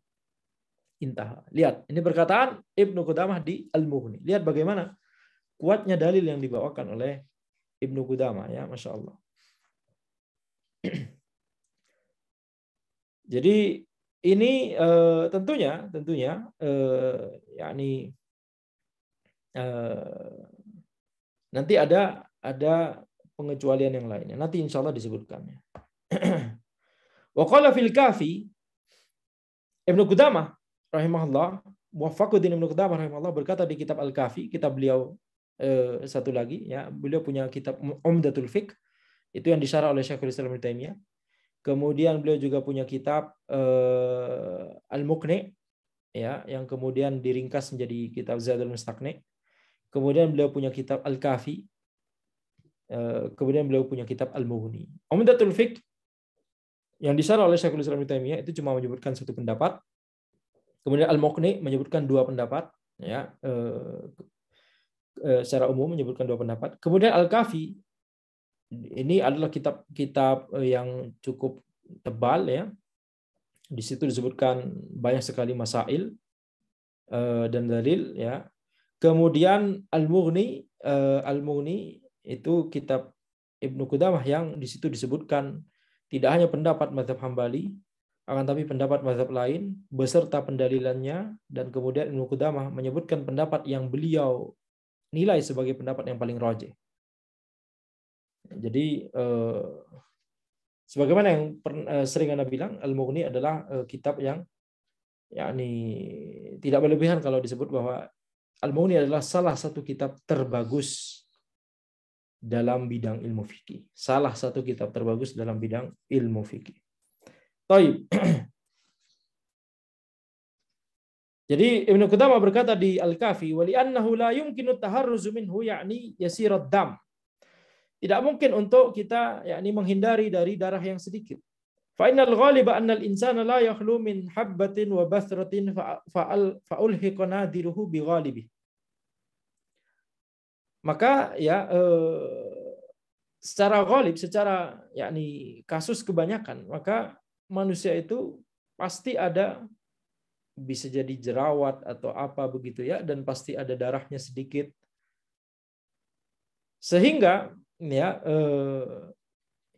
Intah. Lihat, ini perkataan Ibnu Qudamah di Al-Mughni. Lihat bagaimana kuatnya dalil yang dibawakan oleh Ibnu Qudamah ya, Masya Allah. Jadi ini tentunya yakni nanti ada pengecualian yang lainnya. Nanti insya Allah disebutkannya. Wa qala fil Kafi, Ibnu Qudamah rahimahullah, Muwaffaquddin Ibnu Qudamah rahimahullah berkata di kitab Al-Kafi, kitab beliau satu lagi ya, beliau punya kitab Umdatul Fiqh, itu yang disyarah oleh Syekhul Islam Ibnu Taimiyah. Kemudian beliau juga punya kitab Al-Muqni ya, yang kemudian diringkas menjadi kitab Zadul Mustaqni. Kemudian beliau punya kitab Al-Kafi. Kemudian beliau punya kitab Al-Mughni. Umdatul Fiqh yang disyarah oleh Syekhul Islam Ibnu Taimiyah itu cuma menyebutkan satu pendapat. Kemudian Al-Muqni menyebutkan dua pendapat ya, secara umum menyebutkan dua pendapat. Kemudian Al-Kafi ini adalah kitab yang cukup tebal ya. Di situ disebutkan banyak sekali masail dan dalil ya. Kemudian Al-Mughni itu kitab Ibnu Qudamah yang di situ disebutkan tidak hanya pendapat mazhab Hambali, akan tapi pendapat mazhab lain beserta pendalilannya, dan kemudian Ibnu Qudamah menyebutkan pendapat yang beliau nilai sebagai pendapat yang paling rajih. Jadi sebagaimana yang sering Anda bilang, Al-Mughni adalah kitab yang yakni tidak berlebihan kalau disebut bahwa Al-Mughni adalah salah satu kitab terbagus dalam bidang ilmu fikih. Salah satu kitab terbagus dalam bidang ilmu fikih. Baik. Jadi Ibnu Qudamah berkata di Al-Kafi, wa li'annahu la yumkinu taharruzu minhu yakni yasirad dam. Tidak mungkin untuk kita yakni menghindari dari darah yang sedikit. Fa innal ghaliba anna al-insana la yakhlu min habbatin wa bathratin fa ulhiqa nadiruhu bi ghalibi. Maka ya secara ghalib, secara yakni kasus kebanyakan, maka manusia itu pasti ada, bisa jadi jerawat atau apa begitu ya, dan pasti ada darahnya sedikit. Sehingga ya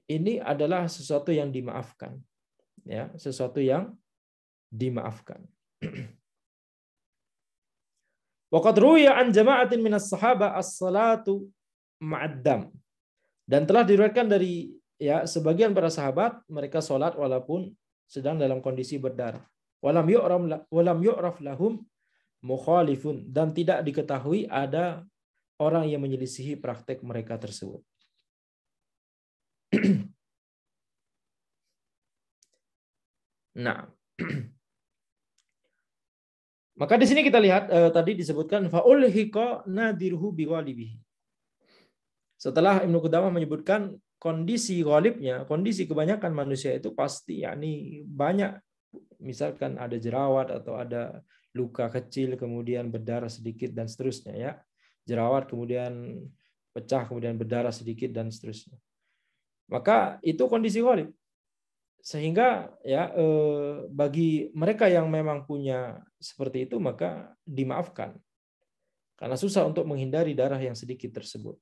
ini adalah sesuatu yang dimaafkan, ya, sesuatu yang dimaafkan. Waqad ruwiya an jama'atin minas sahaba as-salatu ma'ad-dam. Dan telah diriwayatkan dari ya sebagian para sahabat, mereka salat walaupun sedang dalam kondisi berdarah. Walam yu'raf lahum mukhalifun, dan tidak diketahui ada orang yang menyelisihi praktek mereka tersebut. Nah, maka di sini kita lihat tadi disebutkan faulhiqa nadirhu bighalibihi. Setelah Ibnu Qudamah menyebutkan kondisi ghalibnya, kondisi kebanyakan manusia itu pasti yakni banyak, misalkan ada jerawat atau ada luka kecil kemudian berdarah sedikit dan seterusnya ya. Jerawat kemudian pecah kemudian berdarah sedikit dan seterusnya. maka itu kondisi ghalib. Sehingga ya bagi mereka yang memang punya seperti itu maka dimaafkan. Karena susah untuk menghindari darah yang sedikit tersebut.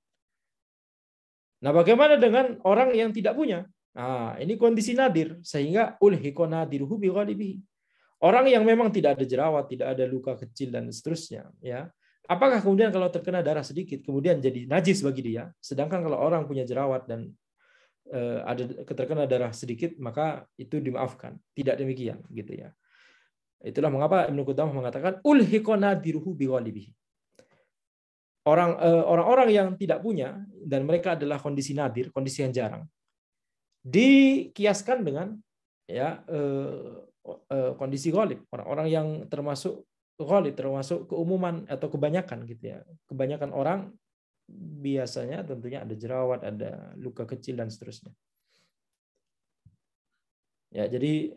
Nah, bagaimana dengan orang yang tidak punya? Nah, ini kondisi nadir sehingga ulhiqa nadiruhu bi ghalibihi. Orang yang memang tidak ada jerawat, tidak ada luka kecil dan seterusnya, ya. Apakah kemudian kalau terkena darah sedikit kemudian jadi najis bagi dia? Sedangkan kalau orang punya jerawat dan ada terkena darah sedikit maka itu dimaafkan. Tidak demikian, gitu ya. Itulah mengapa Ibnu Qudamah mengatakan ulhiqa nadiruhu bi ghalibihi. Orang-orang yang tidak punya dan mereka adalah kondisi nadir, kondisi yang jarang, dikiaskan dengan ya kondisi ghalib, orang-orang yang termasuk ghalib, termasuk keumuman atau kebanyakan gitu ya. Kebanyakan orang biasanya tentunya ada jerawat, ada luka kecil dan seterusnya. Ya, jadi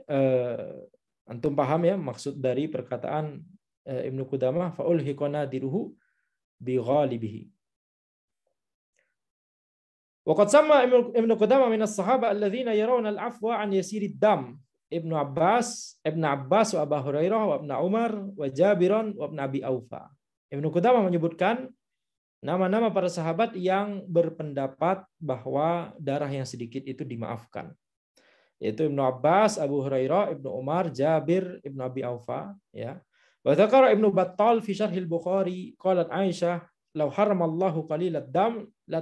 antum paham ya maksud dari perkataan Ibnu Qudamah faulhiqa nadiruhu bi ghalibihi. Waqad sama Ibnu Qudamah min as-sahaba alladziina yarawna al-'afwa 'an yasirid dam. Ibnu Abbas wa Abu Hurairah wa Ibnu Umar wa Jabiran wa Ibnu Abi Aufa. Ibnu Qudamah menyebutkan nama-nama para sahabat yang berpendapat bahwa darah yang sedikit itu dimaafkan. Yaitu Ibnu Abbas, Abu Hurairah, Ibnu Umar, Jabir, Ibnu Abi Aufa, ya. Wa dzakara Ibnu Battal fi Syarh al-Bukhari qalat Aisyah law haramallahu qalilad dam la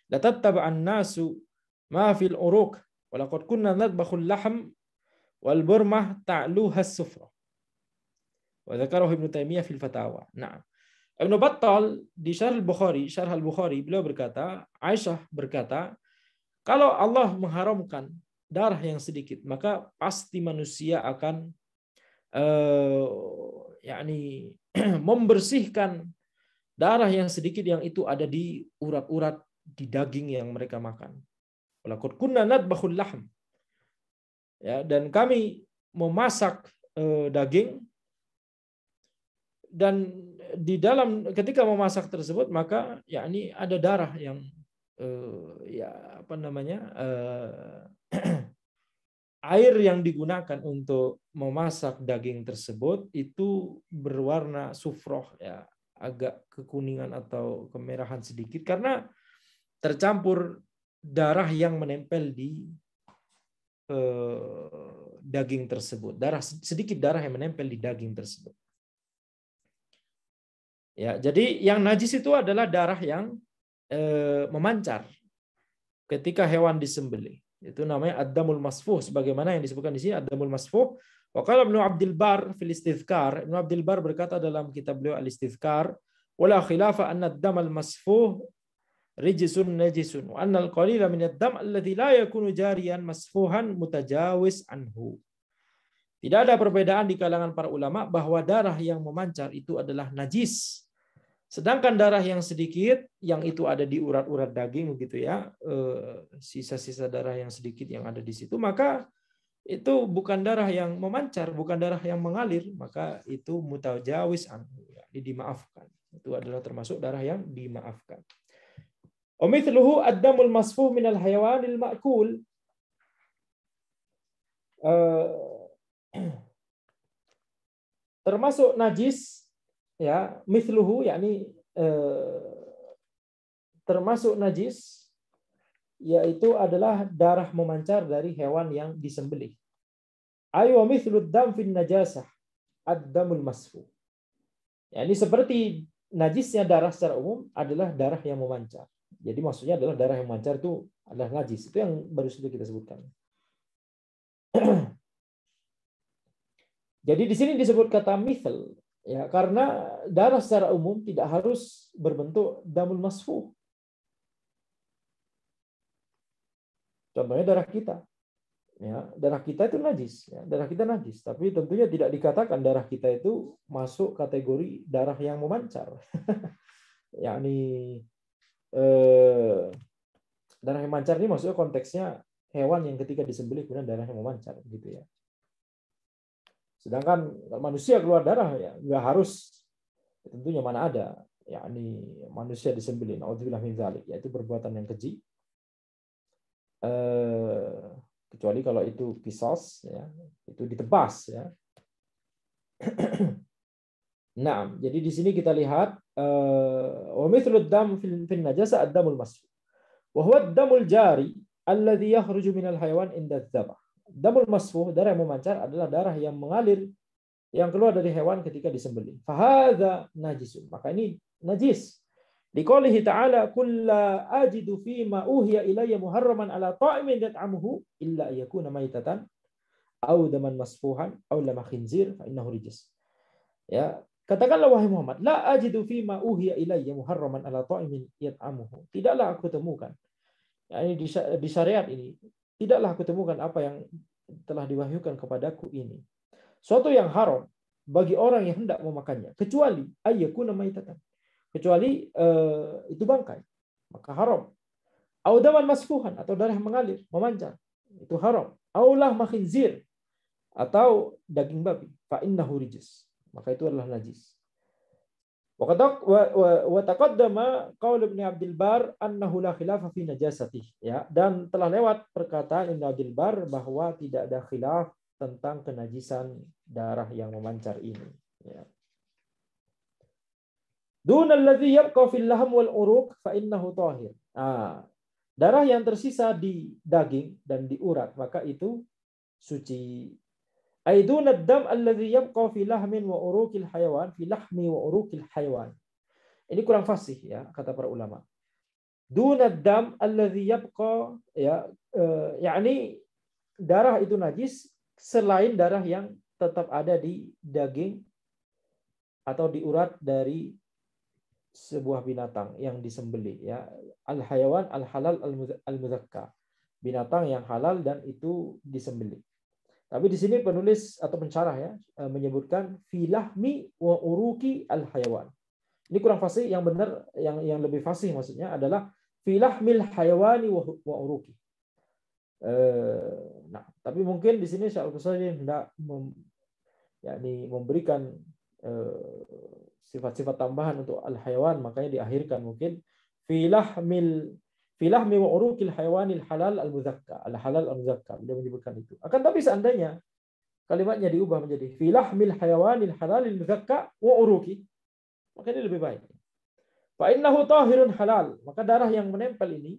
tataba'an nasu ma fil uruq wa laqad kunna nadbakhul lahm wal burmah ta'luha as-sufra. Wa dzakarahu Ibnu Taimiyah fil Fatawa. Nah, Ibnu Battal di Syarh al-Bukhari beliau berkata, Aisyah berkata, kalau Allah mengharamkan darah yang sedikit, maka pasti manusia akan membersihkan darah yang sedikit yang itu ada di urat-urat di daging yang mereka makan. Walaqad kunna nadbakhul lahm. Ya, dan kami memasak daging, dan di dalam ketika memasak tersebut maka yakni ada darah yang air yang digunakan untuk memasak daging tersebut itu berwarna sufroh, ya, agak kekuningan atau kemerahan sedikit karena tercampur darah yang menempel di daging tersebut, sedikit darah yang menempel di daging tersebut. Ya, jadi yang najis itu adalah darah yang memancar ketika hewan disembelih. Itu namanya ad-damul masfuh, sebagaimana yang disebutkan di sini ad-damul masfuh. Wa qala Ibnu Abdul Bar fil Istidhkar, Ibnu Abdul Bar berkata dalam kitab beliau Al-Istidhkar, wala khilafa anna ad-damal masfuh rijsun najisun wa anna al-qalila min ad-dam alladhi la yakunu jariyan masfuhan mutajawiz anhu. Tidak ada perbedaan di kalangan para ulama bahwa darah yang memancar itu adalah najis. Sedangkan darah yang sedikit, yang itu ada di urat-urat daging, begitu ya, sisa-sisa darah yang sedikit yang ada di situ, maka itu bukan darah yang memancar, bukan darah yang mengalir, maka itu mutajawiz anhu, ya, dimaafkan. Itu adalah termasuk darah yang dimaafkan. Omithluhu ad-damul masfuh minal hayawanil ma'kul. Termasuk najis, ya, mithluhu yakni termasuk najis yaitu adalah darah memancar dari hewan yang disembelih. Ayu mithlud dam fin najasah ad-damul masfu. Ya, ini seperti najisnya darah secara umum adalah darah yang memancar. Jadi maksudnya adalah darah yang memancar itu adalah najis. Itu yang baru saja kita sebutkan. Jadi di sini disebut kata mithl, ya, karena darah secara umum tidak harus berbentuk damul masfuh. Contohnya darah kita. Ya, darah kita itu najis, ya, darah kita najis, tapi tentunya tidak dikatakan darah kita itu masuk kategori darah yang memancar. Yakni darah yang memancar ini maksudnya konteksnya hewan yang ketika disembelih kemudian darah yang memancar, gitu ya. Sedangkan manusia keluar darah, ya nggak harus, tentunya mana ada yakni manusia disembelih, naudzubillah min dzalik, yaitu perbuatan yang keji, kecuali kalau itu kisos, ya, itu ditebas, ya. Nah, jadi di sini kita lihat wa mithlud dam fil najasa ad-damul masfuh. Wa huwa ad-damul jari alladhi yakhruju minal hayawan inda dzabah. Damul masfuh, darah yang memancar, adalah darah yang mengalir yang keluar dari hewan ketika disembelih. Fahadha najisun. Maka ini najis. Liqaulihi ta'ala kulla ajidu fima uhiya ilayya muharraman ala ta'imin yat'amuhu illa yakuna maitatan aw daman masfuhan aw lama khinzir fa innahu rijis. Ya, katakanlah wahai Muhammad, la ajidu fima uhiya ilayya muharraman ala ta'imin yat'amuhu. Tidaklah aku temukan. Ya, ini di syariat ini, tidaklah aku temukan apa yang telah diwahyukan kepadaku ini. Suatu yang haram bagi orang yang hendak memakannya, kecuali ayyakuna maitatan. Kecuali itu bangkai, maka haram. Audaman masfuhan, atau darah mengalir, memancar, itu haram. Aulah makhinzir, atau daging babi, fa innahu rijis, maka itu adalah najis. Wa taqaddama qaul Ibnu Abdul Bar annahu la khilafa fi najasatihi, ya, dan telah lewat perkataan Ibnu Abdul Bar bahwa tidak ada khilaf tentang kenajisan darah yang memancar ini, ya. Dunal ladzi yabqa fil lahm wal uruq fa innahu tahir. Darah yang tersisa di daging dan di urat, maka itu suci. Aidunad dam alladzi yabqa fi lahmin wa uruqil hayawan fi lahmi wa uruqil hayawan. Ini kurang fasih, ya, kata para ulama. Dunad dam alladzi yabqa, ya, yakni darah itu najis selain darah yang tetap ada di daging atau di urat dari sebuah binatang yang disembelih, ya. Al-hayawan al-halal al-muzakka, binatang yang halal dan itu disembelih. Tapi di sini penulis atau pensyarah, ya, menyebutkan filahmi wa uruki al-hayawan. Ini kurang fasih, yang benar, yang lebih fasih maksudnya adalah filahmil hayawani wa uruki. Nah, tapi mungkin di sini Syekh Al-Qusayri hendak memberikan sifat-sifat tambahan untuk al-hayawan, makanya diakhirkan mungkin filahmi wa uruqil hayawanil halal al-muzakka, al-halal al-muzakka, beliau menyebutkan itu. Akan tapi seandainya kalimatnya diubah menjadi filahmil hayawanil halalil muzakka wa uruqi, maka ini lebih baik. Fa innahu tahirun halal, maka darah yang menempel ini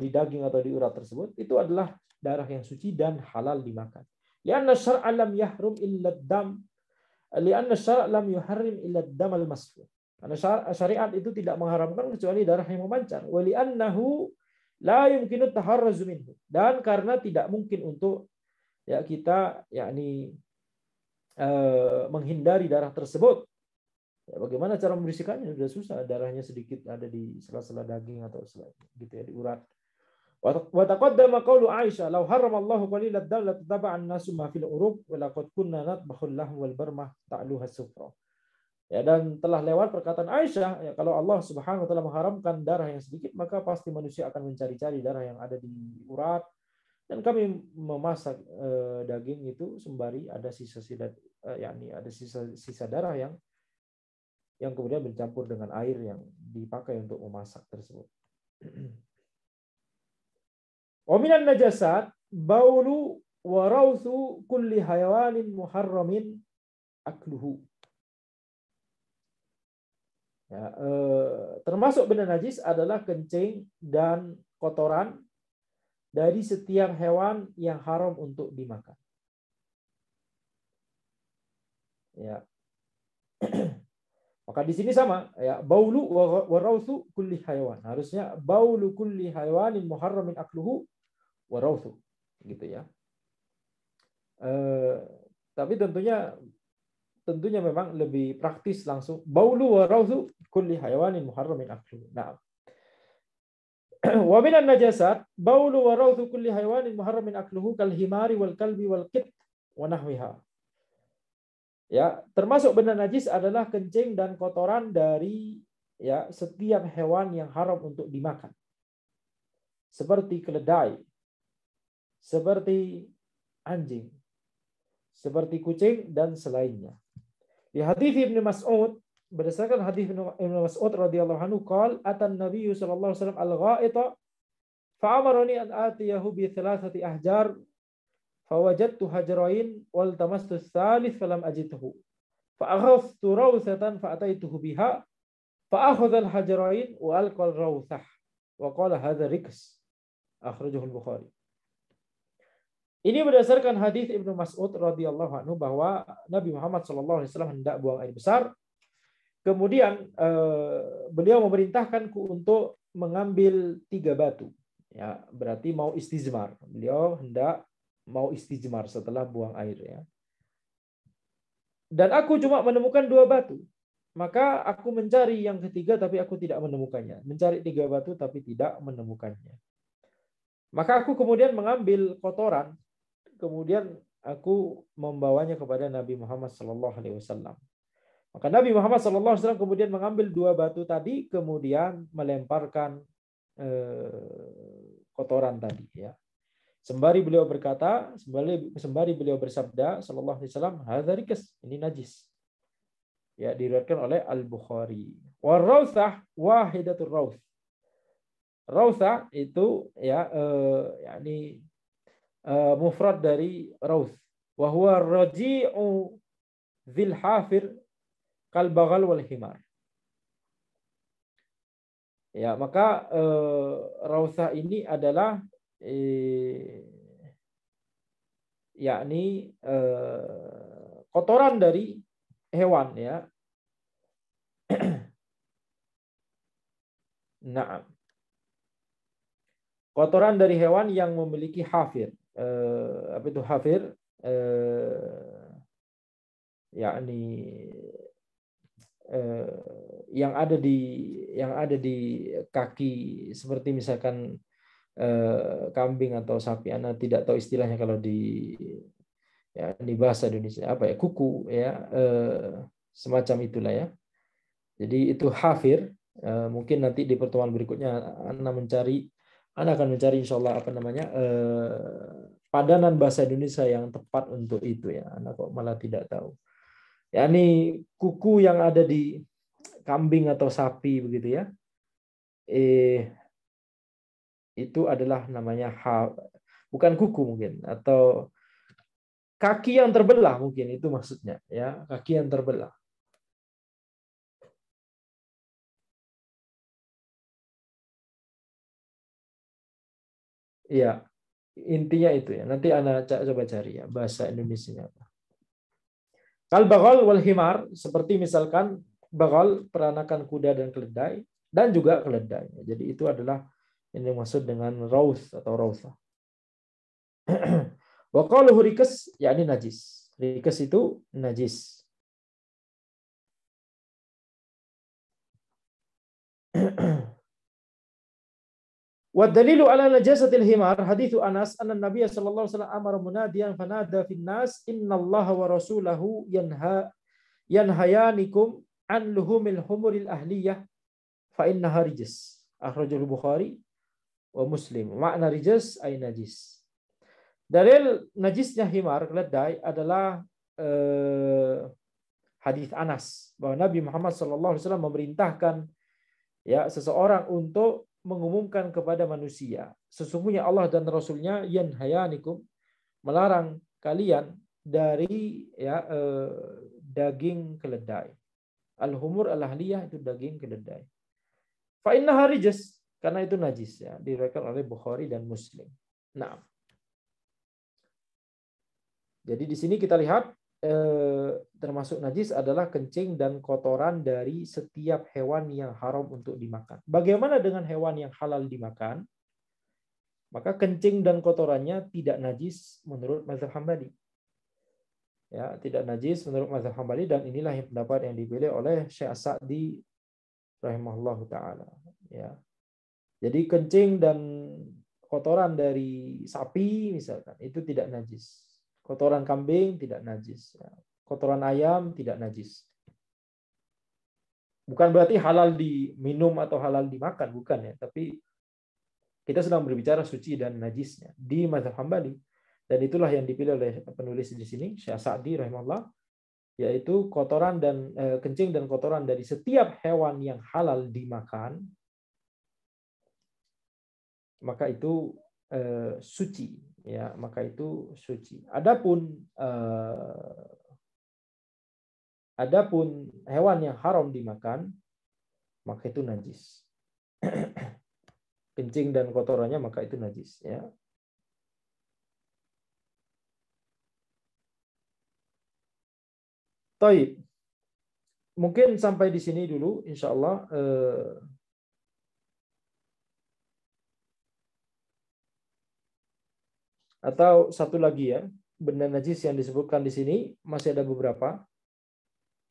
di daging atau di urat tersebut itu adalah darah yang suci dan halal dimakan. Lianna syar'a lam yahrum illa dam, lianna syar'a lam yuharrim illa dam al-masfuh. Karena syariat itu tidak mengharamkan kecuali darah yang memancar. Wa li'annahu la yumkinu taharruz minhu. Dan karena tidak mungkin untuk, ya, kita menghindari darah tersebut. Ya, bagaimana cara membersihkannya? Sudah susah, darahnya sedikit ada di sela-sela daging atau gitu, ya, di urat. Wa taqaddama qaulu Aisyah, "Law haramallahu qalilad dam la tataba'an nasu ma fil uruq wa laqad kunna natbahul lahm wal barmah ta'luha sufra." Ya, dan telah lewat perkataan Aisyah, ya, kalau Allah Subhanahu wa taala mengharamkan darah yang sedikit, maka pasti manusia akan mencari-cari darah yang ada di urat, dan kami memasak daging itu sembari ada sisa-sisa ada sisa darah yang kemudian bercampur dengan air yang dipakai untuk memasak tersebut. Wa minan najasat baulu wa rauthu kulli hayawanin muharramin akluhu. Ya, termasuk benda najis adalah kencing dan kotoran dari setiap hewan yang haram untuk dimakan. Ya. Maka di sini sama, ya, baulu wa rauthu kulli hayawan. Harusnya baulu kulli hayawanin muharramin akluhu wa rauthu, gitu, ya. Tapi tentunya memang lebih praktis langsung baulu wa rauthu kulli hayawanin muharramin akluhu. Nah. Wa minan najasat baulu wa rauthu kulli hayawanin muharramin akluhu kal himari wal kalbi wal qit wa nahwiha. Ya, termasuk benda najis adalah kencing dan kotoran dari, ya, setiap hewan yang haram untuk dimakan. Seperti keledai, seperti anjing, seperti kucing dan selainnya. Di hadis Ibnu Mas'ud, berdasarkan hadis Ibnu Mas'ud radhiyallahu anhu, qala atan Nabi sallallahu alaihi wasallam al-gha'ita Fa'amarani an atiyahu bi thalathati ahjar fawajadtu hajrain wal tamastu tsalits falam ajidhu. Fa'akhadhtu rawthatan fa'ataituhu biha fa'akhadha al-hajrain wa alqa al-rawthah wa qala hadza riks. Akhrajahu al-Bukhari. Ini berdasarkan hadis Ibnu Mas'ud radhiyallahu anhu bahwa Nabi Muhammad sallallahu alaihi wasallam hendak buang air besar. Kemudian beliau memerintahkanku untuk mengambil 3 batu. Ya, berarti mau istijmar. Beliau hendak mau istijmar setelah buang air, ya. Dan aku cuma menemukan 2 batu. Maka aku mencari yang ketiga tapi aku tidak menemukannya. Mencari 3 batu tapi tidak menemukannya. Maka aku kemudian mengambil kotoran, kemudian aku membawanya kepada Nabi Muhammad SAW. Maka Nabi Muhammad SAW kemudian mengambil 2 batu tadi, kemudian melemparkan kotoran tadi, ya. Sembari beliau berkata, sembari beliau bersabda sallallahu alaihi wasallam, hadza rikas, ini najis. Ya, diriwayatkan oleh Al-Bukhari. Wa rawthah wahidatur rawth. Rawthah itu ya yakni mufrad dari rawth. Wa huwa raji'u dzil hafir kal baghal wal himar. Ya, maka rawthah ini adalah yakni kotoran dari hewan, ya. Nah, kotoran dari hewan yang memiliki hafir. Apa itu hafir? Yakni yang ada di kaki, seperti misalkan kambing atau sapi. Anda tidak tahu istilahnya kalau di bahasa Indonesia apa ya, kuku, ya, semacam itulah, ya. Jadi itu hafir. Mungkin nanti di pertemuan berikutnya Anda akan mencari insyaallah apa namanya padanan bahasa Indonesia yang tepat untuk itu, ya. Anda kok malah tidak tahu. Ya, ini kuku yang ada di kambing atau sapi begitu, ya. Itu adalah namanya bukan kuku mungkin, atau kaki yang terbelah mungkin itu maksudnya, ya, kaki yang terbelah. Iya, intinya itu, ya. Nanti Anda coba cari, ya, bahasa Indonesianya apa. Kal baghal wal himar, seperti misalkan baghal peranakan kuda dan keledai, dan juga keledai. Jadi itu adalah ini maksud dengan rawth atau rawthah. Wa qaluhu rikas, yakni najis. Rikas itu najis. Wa dalilu ala najasatil himar hadithu Anas anna Nabiy sallallahu alaihi wasallam amara munadiyan fanada fin nas innallaha wa rasulahu yanhayanikum an luhumil humuril ahliyah fa innaha rijs. Akhrajul Bukhari wa Muslim. Makna rijs ay najis. Dalil najisnya himar, keledai, adalah hadis Anas bahwa Nabi Muhammad SAW memerintahkan, ya, seseorang untuk mengumumkan kepada manusia, sesungguhnya Allah dan Rasulnya yanhayanikum, melarang kalian dari, ya, daging keledai. Al-humur al-ahliyah itu daging keledai. Fa innaha rijs, karena itu najis, ya, diriwayatkan oleh Bukhari dan Muslim. Nah, jadi di sini kita lihat termasuk najis adalah kencing dan kotoran dari setiap hewan yang haram untuk dimakan. Bagaimana dengan hewan yang halal dimakan? Maka kencing dan kotorannya tidak najis menurut mazhab Hambali. Ya, tidak najis menurut mazhab Hambali, dan inilah yang pendapat yang dipilih oleh Syekh As-Sa'di rahimahullahu taala, ya. Jadi kencing dan kotoran dari sapi misalkan itu tidak najis. Kotoran kambing tidak najis. Kotoran ayam tidak najis. Bukan berarti halal diminum atau halal dimakan, bukan, ya. Tapi kita sedang berbicara suci dan najisnya di mazhab Hambali. Dan itulah yang dipilih oleh penulis di sini, Syekh Sa'di rahimahullah, yaitu kotoran dan kencing dan kotoran dari setiap hewan yang halal dimakan maka itu suci, ya, maka itu suci. Adapun hewan yang haram dimakan, maka itu najis. Kencing dan kotorannya maka itu najis, ya. Taib. Mungkin sampai di sini dulu, insya Allah. Atau satu lagi, ya, benda najis yang disebutkan di sini masih ada beberapa.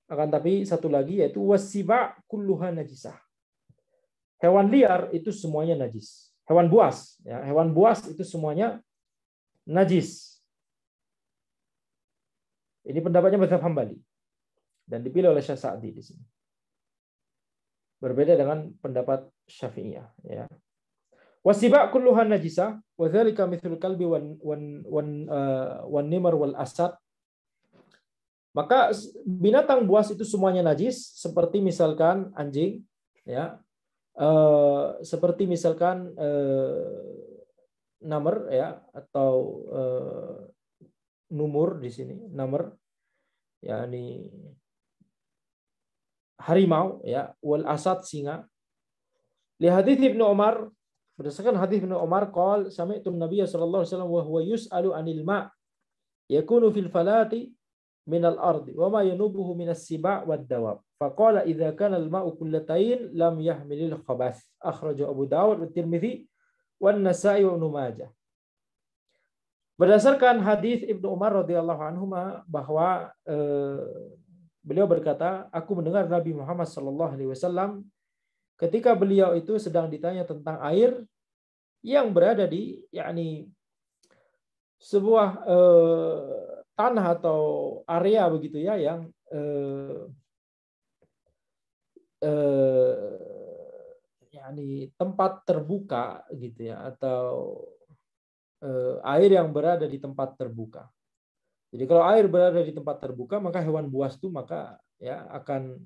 Akan tapi satu lagi, yaitu wasiba kulluha najisah. Hewan liar itu semuanya najis. Hewan buas, ya, hewan buas itu semuanya najis. Ini pendapatnya mazhab Hambali dan dipilih oleh Syekh Sa'di di sini. Berbeda dengan pendapat Syafi'iyah, ya. Wasiba kulluha najisah wa dzalika mithlul kalbi wan nimar wal asad. Maka binatang buas itu semuanya najis, seperti misalkan anjing, ya, seperti misalkan namar, ya, atau numur di sini, namar, yakni harimau, ya, wal asad, singa. Li hadits Ibnu Umar, berdasarkan hadis Ibnu Umar, qol sami'tu Nabiy sallallahu alaihi wasallam wa huwa yus'alu 'anil ma' yakunu fil falati minal ardi wa ma yanubuhu minas siba' wad dawab. Faqala idza kana al-ma'u kullatain lam yahmilil khabath. Akhrajahu Abu Dawud wa Tirmidzi wan Nasa'i wa Ibnu Majah. Berdasarkan hadis Ibnu Umar radhiyallahu anhu bahwa beliau berkata, aku mendengar Nabi Muhammad sallallahu alaihi wasallam ketika beliau itu sedang ditanya tentang air yang berada di, yakni, sebuah tanah atau area begitu, ya, yang yakni tempat terbuka gitu, ya, atau air yang berada di tempat terbuka. Jadi kalau air berada di tempat terbuka, maka hewan buas itu maka, ya, akan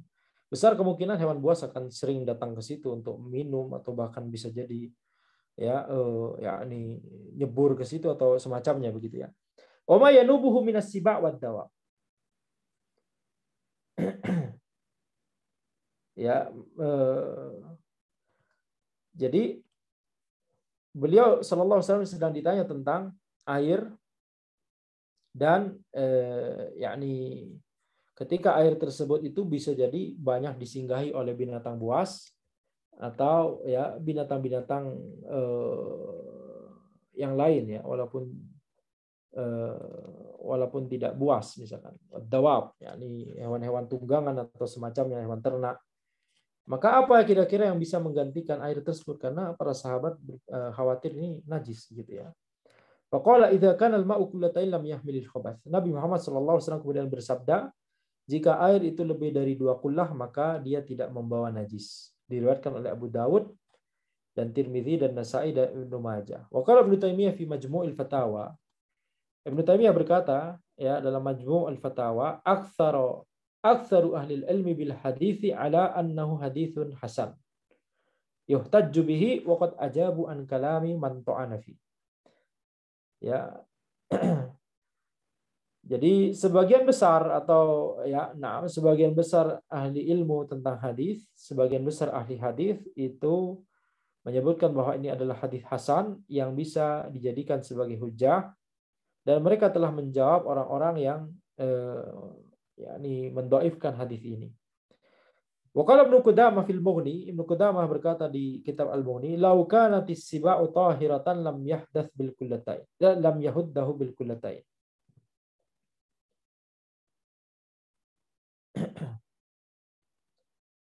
besar kemungkinan hewan buas akan sering datang ke situ untuk minum atau bahkan bisa jadi, ya, yakni nyebur ke situ atau semacamnya begitu, ya. Oma yanubuhu minas siba' wad dawa. Ya, jadi beliau sallallahu alaihi wasallam sedang ditanya tentang air dan yakni ketika air tersebut itu bisa jadi banyak disinggahi oleh binatang buas atau, ya, binatang-binatang yang lain, ya, walaupun tidak buas, misalkan dawab, yakni hewan-hewan tunggangan atau semacamnya, hewan ternak. Maka apa kira-kira yang bisa menggantikan air tersebut, karena para sahabat khawatir ini najis gitu, ya. Faqala idza kana al-ma'u kullatain lam yahmilil khabath. Nabi Muhammad sallallahu alaihi wasallam kemudian bersabda, jika air itu lebih dari 2 kullah maka dia tidak membawa najis. Diriwayatkan oleh Abu Dawud dan Tirmidzi dan Nasa'i dan Ibnu Majah. Wa qala Ibnu Taimiyah fi Majmu'il Fatawa. Ibnu Taimiyah berkata, ya, dalam Majmu'ul Fatawa, aktsaru ahli ilmi bil hadithi ala annahu hadithun hasan. Yuhtajju bihi wa qad ajabu an kalami man ta'ana fi. Ya. Jadi sebagian besar atau, ya, sebagian besar ahli ilmu tentang hadis, sebagian besar ahli hadis itu menyebutkan bahwa ini adalah hadis hasan yang bisa dijadikan sebagai hujjah, dan mereka telah menjawab orang-orang yang yakni mendhaifkan hadis ini. Wa qala Ibnu Qudamah fil Mughni, Ibnu Qudamah berkata di kitab Al-Mughni, "Lau kanatis siba'u tahiratan lam yahdath bil kullatain, lam yahuddahu bil kullatain."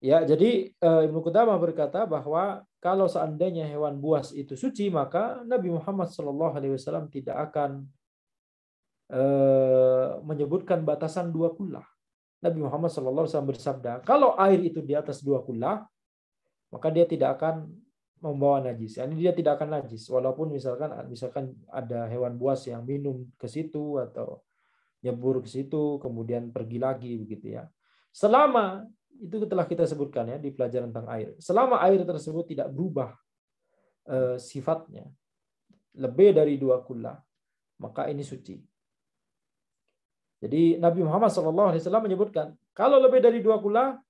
Ya, jadi Ibnu Qudamah berkata bahwa kalau seandainya hewan buas itu suci, maka Nabi Muhammad SAW tidak akan menyebutkan batasan 2 kullah. Nabi Muhammad SAW bersabda, kalau air itu di atas 2 kullah, maka dia tidak akan membawa najis. Yani dia tidak akan najis, walaupun misalkan ada hewan buas yang minum ke situ atau nyebur ke situ, kemudian pergi lagi begitu, ya. Selama itu telah kita sebutkan, ya, di pelajaran tentang air. Selama air tersebut tidak berubah sifatnya lebih dari 2 kula, maka ini suci. Jadi Nabi Muhammad SAW menyebutkan kalau lebih dari 2 kula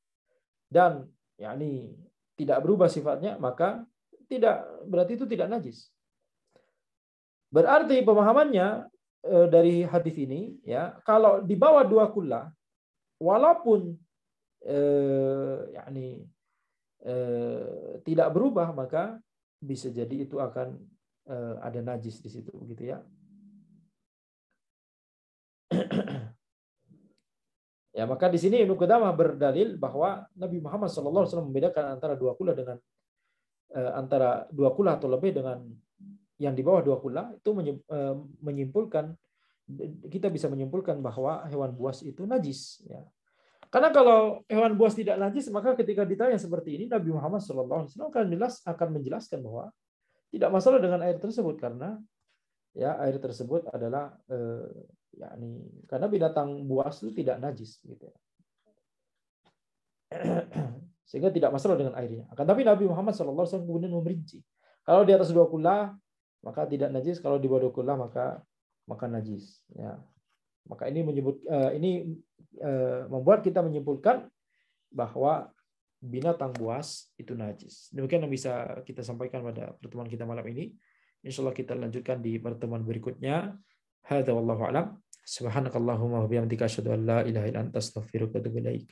dan yakni tidak berubah sifatnya, maka berarti itu tidak najis. Berarti pemahamannya dari hadis ini, ya, kalau di bawah 2 kula, walaupun yakni tidak berubah, maka bisa jadi itu akan ada najis di situ, gitu ya. Ya, maka di sini Ibnu Qudamah berdalil bahwa Nabi Muhammad SAW membedakan antara 2 kula dengan antara 2 kula atau lebih dengan yang di bawah 2 kula, itu menyimpulkan, kita bisa menyimpulkan bahwa hewan buas itu najis, ya. Karena kalau hewan buas tidak najis, maka ketika ditanya seperti ini, Nabi Muhammad SAW akan menjelaskan bahwa tidak masalah dengan air tersebut, karena ya air tersebut adalah yakni karena binatang buas itu tidak najis, gitu ya. Sehingga tidak masalah dengan airnya. Akan tapi Nabi Muhammad SAW kemudian memerinci, kalau di atas 2 kula maka tidak najis, kalau di bawah 2 kula maka najis, ya. Maka ini membuat kita menyimpulkan bahwa binatang buas itu najis. Demikian yang bisa kita sampaikan pada pertemuan kita malam ini. Insyaallah kita lanjutkan di pertemuan berikutnya. Hadza wallahu a'lam. Subhanakallahumma wa bihamdika asyhadu an la ilaha illa anta astaghfiruka wa atubu ilaik.